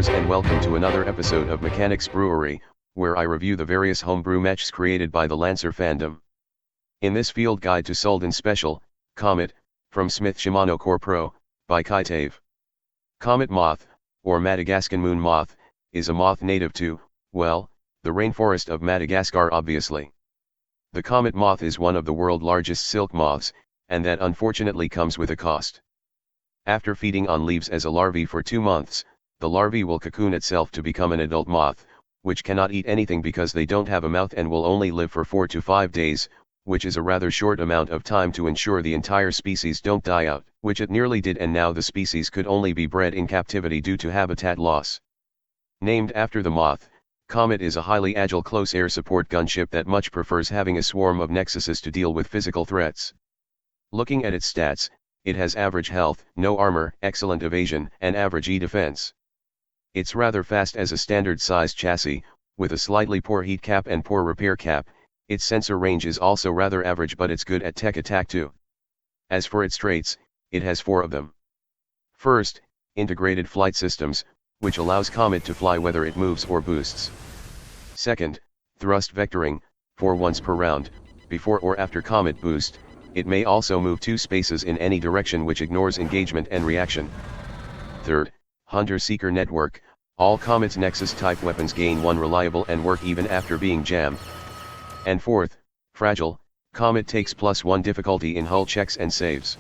viewers, and welcome to another episode of Mechanics Brewery, where I review the various homebrew mechs created by the Lancer fandom. In this field guide to Solden Special, Comet, from Smith Shimano Corpro, by Kaitave. Comet moth, or Madagascan moon moth, is a moth native to, well, the rainforest of Madagascar obviously. The comet moth is one of the world's largest silk moths, and that unfortunately comes with a cost. After feeding on leaves as a larvae for 2 months, the larvae will cocoon itself to become an adult moth, which cannot eat anything because they don't have a mouth and will only live for 4 to 5 days, which is a rather short amount of time to ensure the entire species don't die out, which it nearly did, and now the species could only be bred in captivity due to habitat loss. Named after the moth, Comet is a highly agile close air support gunship that much prefers having a swarm of Nexuses to deal with physical threats. Looking at its stats, it has average health, no armor, excellent evasion, and average E-defense. It's rather fast as a standard-sized chassis, with a slightly poor heat cap and poor repair cap. Its sensor range is also rather average, but it's good at tech attack too. As for its traits, it has 4 of them. First, integrated flight systems, which allows Comet to fly whether it moves or boosts. Second, thrust vectoring, 4 once per round, before or after Comet boost. It may also move 2 spaces in any direction, which ignores engagement and reaction. Third, Hunter-Seeker network, all Comet's Nexus-type weapons gain 1 reliable and work even after being jammed. And fourth, Fragile, Comet takes +1 difficulty in hull checks and saves.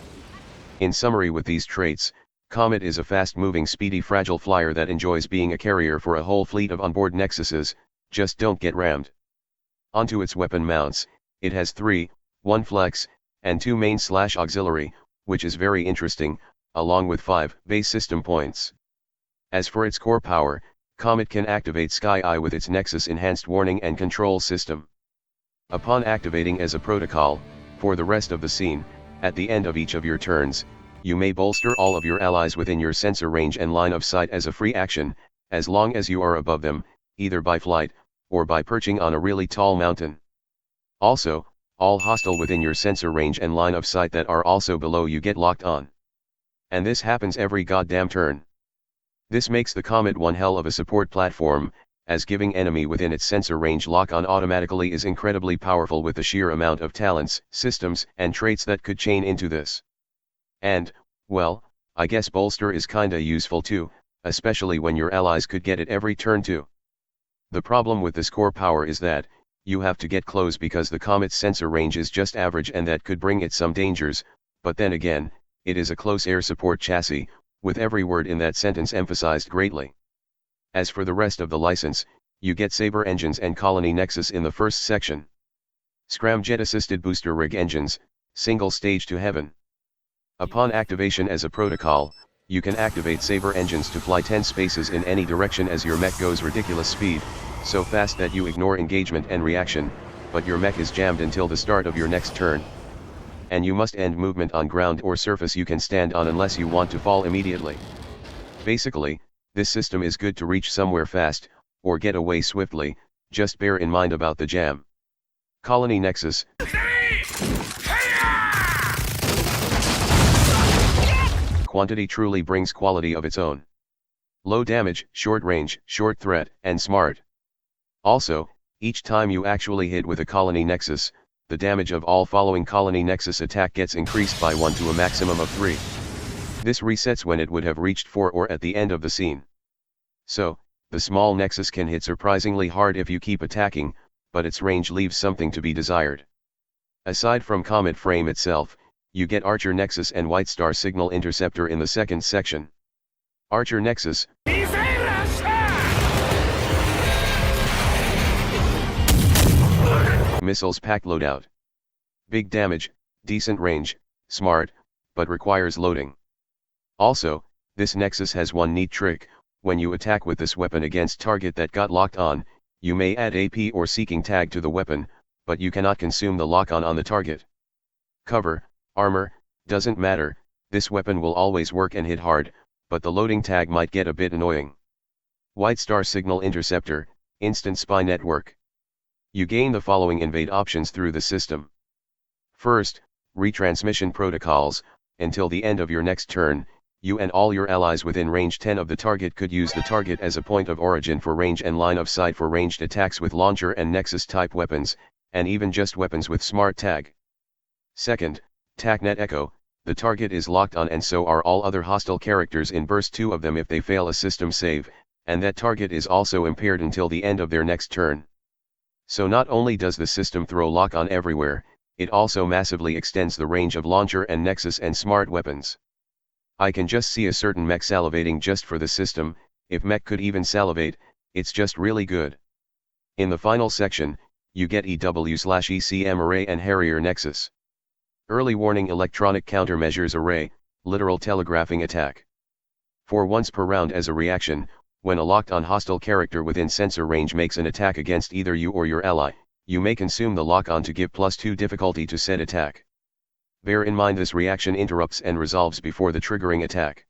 In summary, with these traits, Comet is a fast-moving, speedy, fragile flyer that enjoys being a carrier for a whole fleet of onboard Nexuses, just don't get rammed. Onto its weapon mounts, it has 3, 1 flex, and 2 main/auxiliary, which is very interesting, along with 5 base system points. As for its core power, Comet can activate Sky Eye with its Nexus enhanced warning and control system. Upon activating as a protocol, for the rest of the scene, at the end of each of your turns, you may bolster all of your allies within your sensor range and line of sight as a free action, as long as you are above them, either by flight, or by perching on a really tall mountain. Also, all hostile within your sensor range and line of sight that are also below you get locked on. And this happens every goddamn turn. This makes the Comet one hell of a support platform, as giving enemy within its sensor range lock on automatically is incredibly powerful with the sheer amount of talents, systems, and traits that could chain into this. And, well, I guess bolster is kinda useful too, especially when your allies could get it every turn too. The problem with this core power is that, you have to get close because the Comet's sensor range is just average, and that could bring it some dangers, but then again, it is a close air support chassis, with every word in that sentence emphasized greatly. As for the rest of the license, you get Saber engines and Colony Nexus in the first section. Scramjet assisted booster rig engines, single stage to heaven. Upon activation as a protocol, you can activate Saber engines to fly 10 spaces in any direction as your mech goes ridiculous speed, so fast that you ignore engagement and reaction, but your mech is jammed until the start of your next turn. And you must end movement on ground or surface you can stand on unless you want to fall immediately. Basically, this system is good to reach somewhere fast, or get away swiftly, just bear in mind about the jam. Colony Nexus. Quantity truly brings quality of its own. Low damage, short range, short threat, and smart. Also, each time you actually hit with a Colony Nexus, the damage of all following Colony Nexus attack gets increased by 1 to a maximum of 3. This resets when it would have reached 4 or at the end of the scene. So, the small Nexus can hit surprisingly hard if you keep attacking, but its range leaves something to be desired. Aside from Comet frame itself, you get Archer Nexus and White Star Signal Interceptor in the second section. Archer Nexus. Missiles pack loadout. Big damage, decent range, smart, but requires loading. Also, this Nexus has one neat trick: when you attack with this weapon against target that got locked on, you may add AP or seeking tag to the weapon, but you cannot consume the lock-on on the target. Cover, armor, doesn't matter, this weapon will always work and hit hard, but the loading tag might get a bit annoying. White Star Signal Interceptor, Instant Spy Network. You gain the following invade options through the system. First, retransmission protocols. Until the end of your next turn, You and all your allies within range 10 of the target could use the target as a point of origin for range and line of sight for ranged attacks with launcher and Nexus type weapons, and even just weapons with smart tag. Second, TACnet Echo, the target is locked on and so are all other hostile characters in burst 2 of them if they fail a system save, and that target is also impaired until the end of their next turn. So not only does the system throw lock on everywhere, it also massively extends the range of launcher and Nexus and smart weapons. I can just see a certain mech salivating just for the system. If mech could even salivate, it's just really good. In the final section, you get EW/ECM array and Harrier Nexus. Early warning electronic countermeasures array, literal telegraphing attack. For once per round as a reaction, when a locked-on hostile character within sensor range makes an attack against either you or your ally, you may consume the lock-on to give +2 difficulty to said attack. Bear in mind this reaction interrupts and resolves before the triggering attack.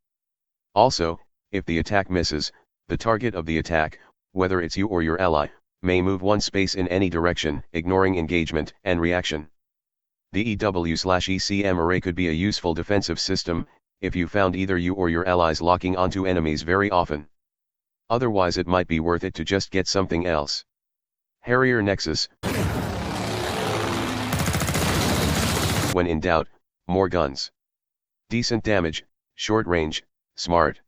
Also, if the attack misses, the target of the attack, whether it's you or your ally, may move one space in any direction, ignoring engagement and reaction. The EW/ECM array could be a useful defensive system, if you found either you or your allies locking onto enemies very often. Otherwise it might be worth it to just get something else. Harrier Nexus. When in doubt, more guns. Decent damage, short range, smart.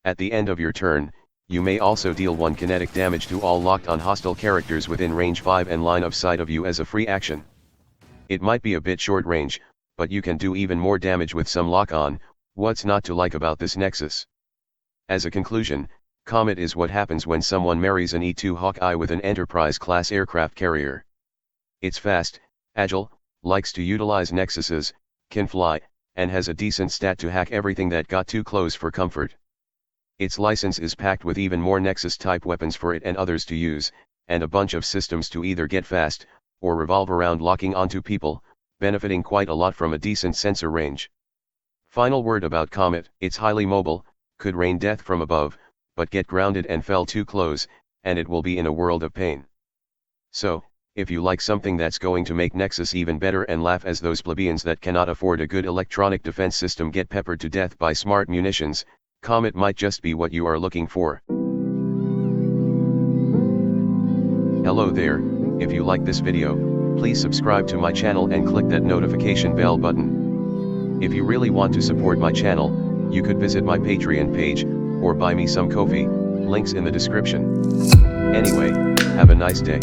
At the end of your turn, you may also deal 1 kinetic damage to all locked-on hostile characters within range 5 and line of sight of you as a free action. It might be a bit short range, but you can do even more damage with some lock-on. What's not to like about this Nexus? As a conclusion, Comet is what happens when someone marries an E2 Hawkeye with an Enterprise-class aircraft carrier. It's fast, agile, likes to utilize Nexuses, can fly, and has a decent stat to hack everything that got too close for comfort. Its license is packed with even more Nexus-type weapons for it and others to use, and a bunch of systems to either get fast, or revolve around locking onto people, benefiting quite a lot from a decent sensor range. Final word about Comet: it's highly mobile, could rain death from above, but get grounded and fell too close, and it will be in a world of pain. So, if you like something that's going to make Nexus even better and laugh as those plebeians that cannot afford a good electronic defense system get peppered to death by smart munitions, Comet might just be what you are looking for. Hello there, if you like this video, please subscribe to my channel and click that notification bell button. If you really want to support my channel, you could visit my Patreon page, or buy me some coffee, links in the description. Anyway, have a nice day.